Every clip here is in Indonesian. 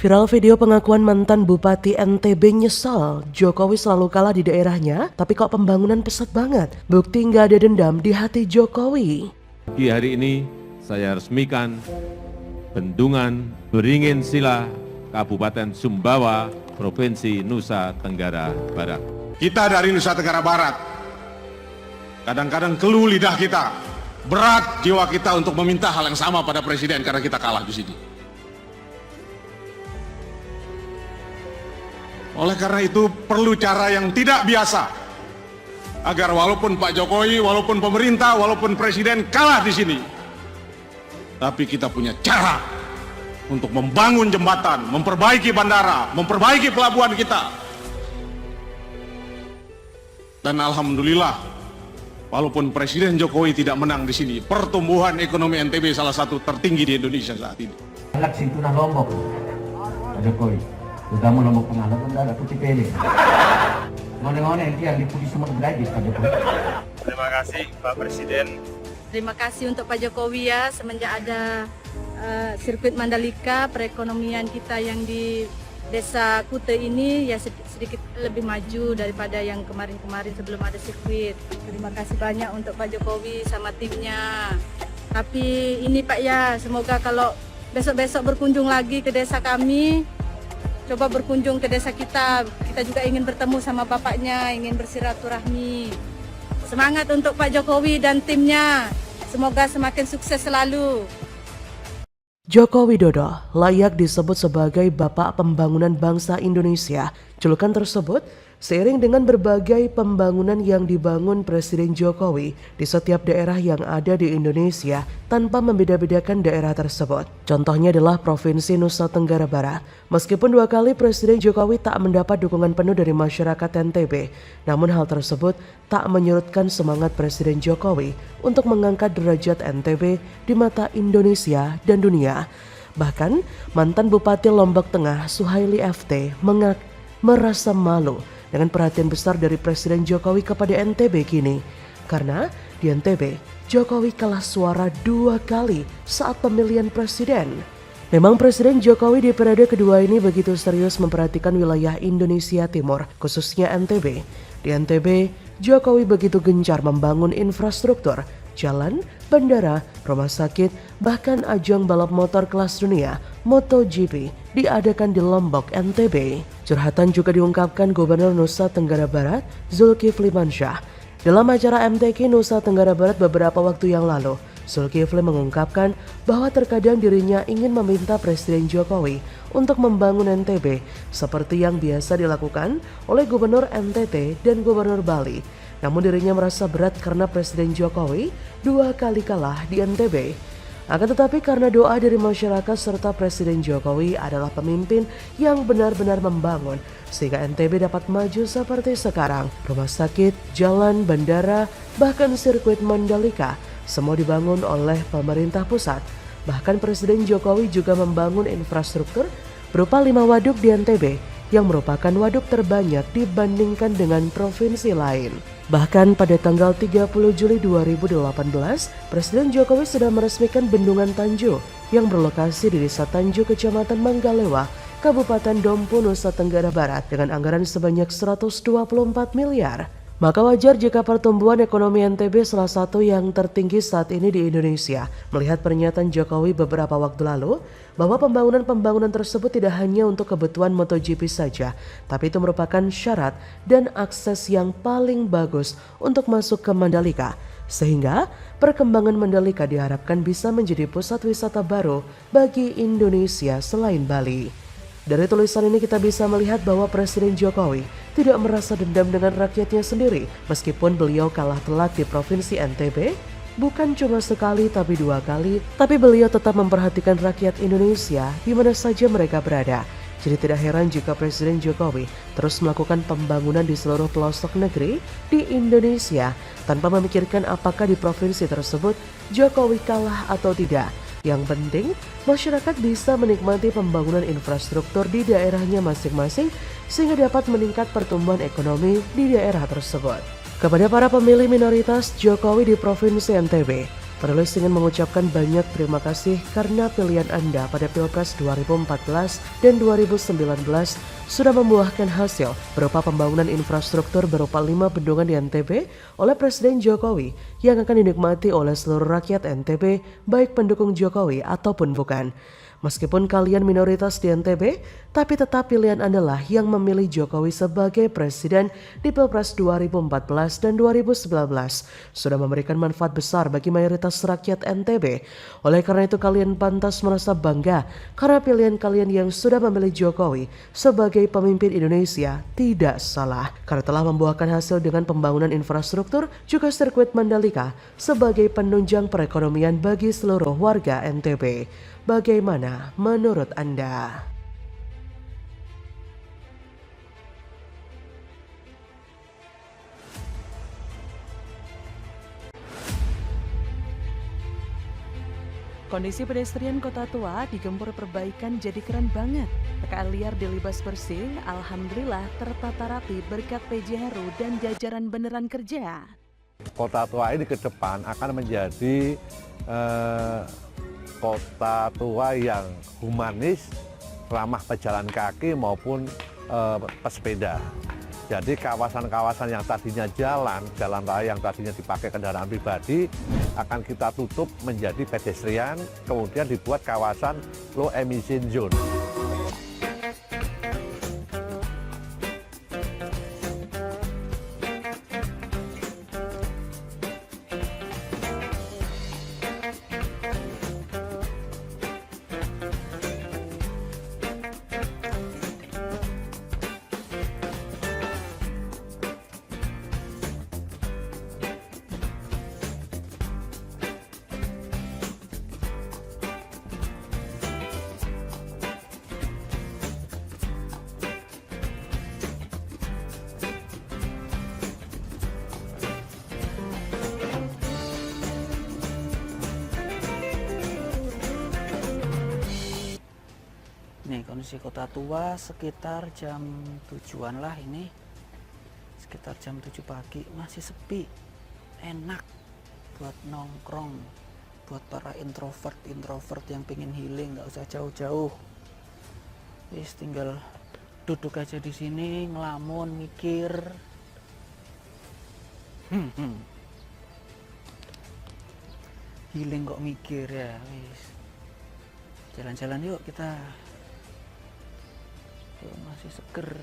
Viral video pengakuan mantan Bupati NTB nyesal Jokowi selalu kalah di daerahnya, tapi kok pembangunan pesat banget. Bukti nggak ada dendam di hati Jokowi. Di hari ini saya resmikan Bendungan Beringin Sila, Kabupaten Sumbawa, Provinsi Nusa Tenggara Barat. Kita dari Nusa Tenggara Barat, kadang-kadang keluh lidah kita, berat jiwa kita untuk meminta hal yang sama pada Presiden karena kita kalah di sini. Oleh karena itu perlu cara yang tidak biasa agar walaupun Pak Jokowi, walaupun pemerintah, walaupun Presiden kalah di sini, tapi kita punya cara untuk membangun jembatan, memperbaiki bandara, memperbaiki pelabuhan kita. Dan alhamdulillah, walaupun Presiden Jokowi tidak menang di sini, pertumbuhan ekonomi NTB salah satu tertinggi di Indonesia saat ini. Laksing tunah Lombok, Pak Jokowi. Sudah mau Lombok Tengah, udah ada putih pilih. Ngone-ngone nanti yang dipuji semua belajar Pak Jokowi. Terima kasih Pak Presiden. Terima kasih untuk Pak Jokowi ya, semenjak ada sirkuit Mandalika, perekonomian kita yang di Desa Kute ini ya sedikit lebih maju daripada yang kemarin-kemarin sebelum ada sirkuit. Terima kasih banyak untuk Pak Jokowi sama timnya. Tapi ini Pak ya, semoga kalau besok-besok berkunjung lagi ke desa kami, coba berkunjung ke desa kita juga ingin bertemu sama bapaknya, ingin bersiraturahmi. Semangat untuk Pak Jokowi dan timnya, semoga semakin sukses selalu. Joko Widodo layak disebut sebagai Bapak Pembangunan Bangsa Indonesia. Julukan tersebut seiring dengan berbagai pembangunan yang dibangun Presiden Jokowi di setiap daerah yang ada di Indonesia tanpa membeda-bedakan daerah tersebut. Contohnya adalah Provinsi Nusa Tenggara Barat. Meskipun 2 kali Presiden Jokowi tak mendapat dukungan penuh dari masyarakat NTB, namun hal tersebut tak menyurutkan semangat Presiden Jokowi untuk mengangkat derajat NTB di mata Indonesia dan dunia. Bahkan mantan Bupati Lombok Tengah Suhaili FT merasa malu dengan perhatian besar dari Presiden Jokowi kepada NTB kini. Karena di NTB, Jokowi kalah suara 2 kali saat pemilihan presiden. Memang Presiden Jokowi di periode kedua ini begitu serius memperhatikan wilayah Indonesia Timur, khususnya NTB. Di NTB, Jokowi begitu gencar membangun infrastruktur, jalan, bandara, rumah sakit, bahkan ajang balap motor kelas dunia MotoGP diadakan di Lombok, NTB. Curhatan juga diungkapkan Gubernur Nusa Tenggara Barat, Zulkifli Mansyah. Dalam acara MTQ Nusa Tenggara Barat beberapa waktu yang lalu, Zulkifli mengungkapkan bahwa terkadang dirinya ingin meminta Presiden Jokowi untuk membangun NTB seperti yang biasa dilakukan oleh Gubernur NTT dan Gubernur Bali. Namun dirinya merasa berat karena Presiden Jokowi 2 kali kalah di NTB. Akan tetapi karena doa dari masyarakat serta Presiden Jokowi adalah pemimpin yang benar-benar membangun sehingga NTB dapat maju seperti sekarang. Rumah sakit, jalan, bandara, bahkan sirkuit Mandalika semua dibangun oleh pemerintah pusat. Bahkan Presiden Jokowi juga membangun infrastruktur berupa 5 waduk di NTB yang merupakan waduk terbanyak dibandingkan dengan provinsi lain. Bahkan pada tanggal 30 Juli 2018, Presiden Jokowi sudah meresmikan Bendungan Tanju yang berlokasi di Desa Tanju, Kecamatan Manggalewa, Kabupaten Dompu, Nusa Tenggara Barat dengan anggaran sebanyak 124 miliar. Maka wajar jika pertumbuhan ekonomi NTB salah satu yang tertinggi saat ini di Indonesia. Melihat pernyataan Jokowi beberapa waktu lalu bahwa pembangunan tersebut tidak hanya untuk kebutuhan MotoGP saja, tapi itu merupakan syarat dan akses yang paling bagus untuk masuk ke Mandalika. Sehingga perkembangan Mandalika diharapkan bisa menjadi pusat wisata baru bagi Indonesia selain Bali. Dari tulisan ini kita bisa melihat bahwa Presiden Jokowi tidak merasa dendam dengan rakyatnya sendiri meskipun beliau kalah telak di Provinsi NTB, bukan cuma sekali tapi 2 kali, tapi beliau tetap memperhatikan rakyat Indonesia di mana saja mereka berada. Jadi tidak heran jika Presiden Jokowi terus melakukan pembangunan di seluruh pelosok negeri di Indonesia tanpa memikirkan apakah di provinsi tersebut Jokowi kalah atau tidak. Yang penting, masyarakat bisa menikmati pembangunan infrastruktur di daerahnya masing-masing sehingga dapat meningkat pertumbuhan ekonomi di daerah tersebut. Kepada para pemilih minoritas Jokowi di Provinsi NTB, Penulis ingin mengucapkan banyak terima kasih karena pilihan Anda pada Pilpres 2014 dan 2019 sudah membuahkan hasil berupa pembangunan infrastruktur berupa 5 bendungan di NTB oleh Presiden Jokowi yang akan dinikmati oleh seluruh rakyat NTB baik pendukung Jokowi ataupun bukan. Meskipun kalian minoritas di NTB, tapi tetap pilihan Anda lah yang memilih Jokowi sebagai presiden di Pilpres 2014 dan 2019 sudah memberikan manfaat besar bagi mayoritas rakyat NTB. Oleh karena itu kalian pantas merasa bangga karena pilihan kalian yang sudah memilih Jokowi sebagai pemimpin Indonesia tidak salah karena telah membuahkan hasil dengan pembangunan infrastruktur juga sirkuit Mandalika sebagai penunjang perekonomian bagi seluruh warga NTB. Bagaimana menurut Anda? Kondisi pedestrian Kota Tua digempur perbaikan jadi keren banget. PKL liar dilibas bersih, alhamdulillah tertata rapi berkat PJ Heru dan jajaran beneran kerja. Kota Tua ini ke depan akan menjadi kota tua yang humanis, ramah pejalan kaki maupun pesepeda. Jadi kawasan-kawasan yang tadinya jalan raya yang tadinya dipakai kendaraan pribadi akan kita tutup menjadi pedestrian, kemudian dibuat kawasan low emission zone. Nih kondisi Kota Tua sekitar jam 7-an lah ini. Sekitar jam 7 pagi masih sepi. Enak buat nongkrong. Buat para introvert yang pengen healing, nggak usah jauh-jauh. Wis tinggal duduk aja di sini, ngelamun, mikir. Healing kok mikir ya, wis. Jalan-jalan yuk kita. Masih seger.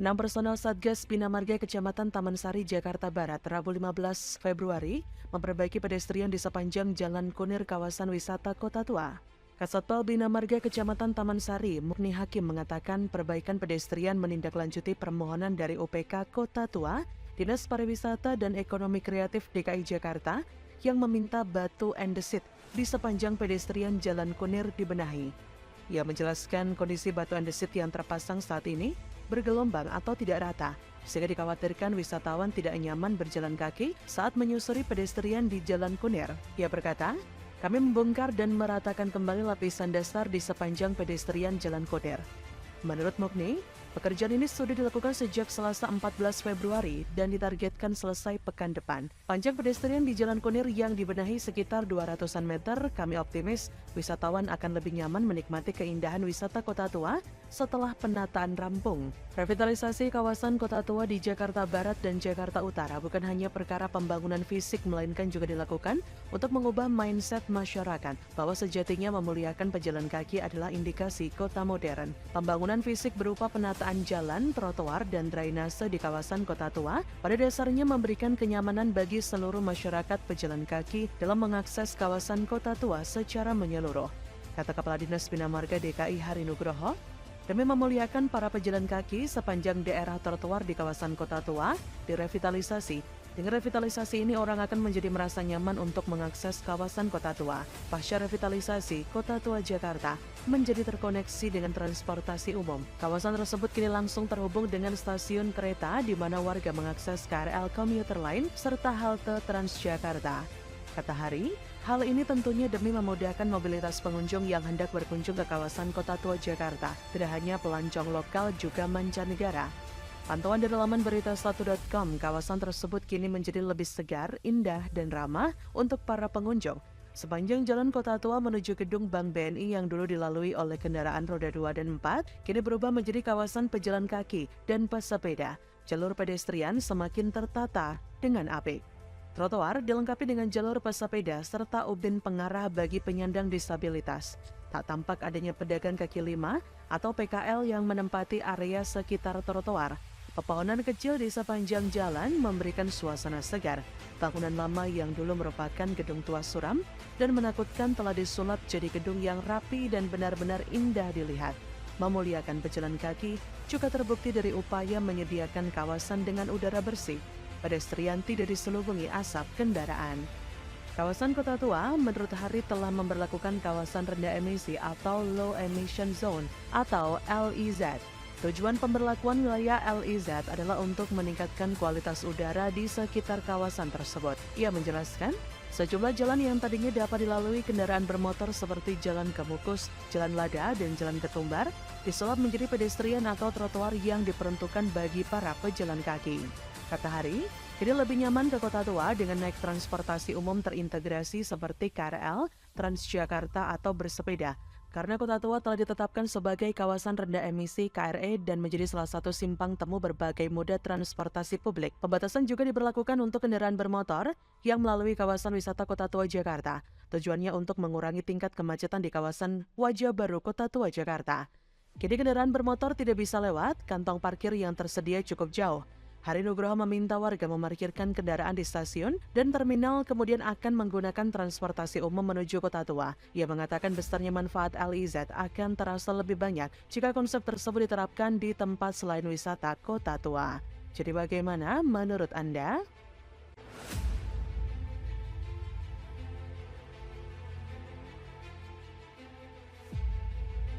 6 personel Satgas Bina Marga Kecamatan Taman Sari, Jakarta Barat, Rabu 15 Februari, memperbaiki pedestrian di sepanjang Jalan Kunir kawasan wisata Kota Tua. Kasatpol Bina Marga Kecamatan Taman Sari, Mukni Hakim mengatakan perbaikan pedestrian menindaklanjuti permohonan dari UPK Kota Tua, Dinas Pariwisata dan Ekonomi Kreatif DKI Jakarta, yang meminta batu andesit di sepanjang pedestrian Jalan Kunir dibenahi. Ia menjelaskan kondisi batu andesit yang terpasang saat ini bergelombang atau tidak rata, sehingga dikhawatirkan wisatawan tidak nyaman berjalan kaki saat menyusuri pedestrian di Jalan Kunir. Ia berkata, kami membongkar dan meratakan kembali lapisan dasar di sepanjang pedestrian Jalan Kunir. Menurut Mukni, pekerjaan ini sudah dilakukan sejak Selasa 14 Februari dan ditargetkan selesai pekan depan. Panjang pedestrian di Jalan Kunir yang dibenahi sekitar 200-an meter, kami optimis wisatawan akan lebih nyaman menikmati keindahan wisata Kota Tua setelah penataan rampung. Revitalisasi kawasan Kota Tua di Jakarta Barat dan Jakarta Utara bukan hanya perkara pembangunan fisik, melainkan juga dilakukan untuk mengubah mindset masyarakat bahwa sejatinya memuliakan pejalan kaki adalah indikasi kota modern. Pembangunan fisik berupa penataan jalan, trotoar, dan drainase di kawasan Kota Tua pada dasarnya memberikan kenyamanan bagi seluruh masyarakat pejalan kaki dalam mengakses kawasan Kota Tua secara menyeluruh, kata Kepala Dinas Bina Marga DKI Hari Nugroho. Demi memuliakan para pejalan kaki sepanjang daerah trotoar di kawasan Kota Tua direvitalisasi. Dengan revitalisasi ini orang akan menjadi merasa nyaman untuk mengakses kawasan Kota Tua. Pasca revitalisasi, Kota Tua Jakarta menjadi terkoneksi dengan transportasi umum. Kawasan tersebut kini langsung terhubung dengan stasiun kereta di mana warga mengakses KRL komuter lain serta halte Transjakarta. Kata Hari, hal ini tentunya demi memudahkan mobilitas pengunjung yang hendak berkunjung ke kawasan Kota Tua Jakarta, tidak hanya pelancong lokal juga mancanegara. Pantauan dari laman berita1.com, kawasan tersebut kini menjadi lebih segar, indah, dan ramah untuk para pengunjung. Sepanjang jalan Kota Tua menuju gedung Bank BNI yang dulu dilalui oleh kendaraan roda 2 dan 4, kini berubah menjadi kawasan pejalan kaki dan pesepeda. Jalur pedestrian semakin tertata dengan apik. Trotoar dilengkapi dengan jalur pesepeda serta ubin pengarah bagi penyandang disabilitas. Tak tampak adanya pedagang kaki lima atau PKL yang menempati area sekitar trotoar. Pepohonan kecil di sepanjang jalan memberikan suasana segar. Bangunan lama yang dulu merupakan gedung tua suram dan menakutkan telah disulap jadi gedung yang rapi dan benar-benar indah dilihat. Memuliakan pejalan kaki juga terbukti dari upaya menyediakan kawasan dengan udara bersih. Pedestrian tidak diselubungi asap kendaraan. Kawasan Kota Tua menurut Hari telah memberlakukan kawasan rendah emisi atau Low Emission Zone atau LEZ. Tujuan pemberlakuan wilayah LEZ adalah untuk meningkatkan kualitas udara di sekitar kawasan tersebut. Ia menjelaskan, sejumlah jalan yang tadinya dapat dilalui kendaraan bermotor seperti Jalan Kemukus, Jalan Lada, dan Jalan Ketumbar disulap menjadi pedestrian atau trotoar yang diperuntukkan bagi para pejalan kaki. Kata Hari, kini lebih nyaman ke Kota Tua dengan naik transportasi umum terintegrasi seperti KRL, Transjakarta, atau bersepeda. Karena Kota Tua telah ditetapkan sebagai kawasan rendah emisi KRE dan menjadi salah satu simpang temu berbagai moda transportasi publik. Pembatasan juga diberlakukan untuk kendaraan bermotor yang melalui kawasan wisata Kota Tua Jakarta. Tujuannya untuk mengurangi tingkat kemacetan di kawasan Wajah Baru Kota Tua Jakarta. Kini kendaraan bermotor tidak bisa lewat, kantong parkir yang tersedia cukup jauh. Hari Nugroho meminta warga memarkirkan kendaraan di stasiun dan terminal kemudian akan menggunakan transportasi umum menuju Kota Tua. Ia mengatakan besarnya manfaat LEZ akan terasa lebih banyak jika konsep tersebut diterapkan di tempat selain wisata Kota Tua. Jadi bagaimana menurut Anda?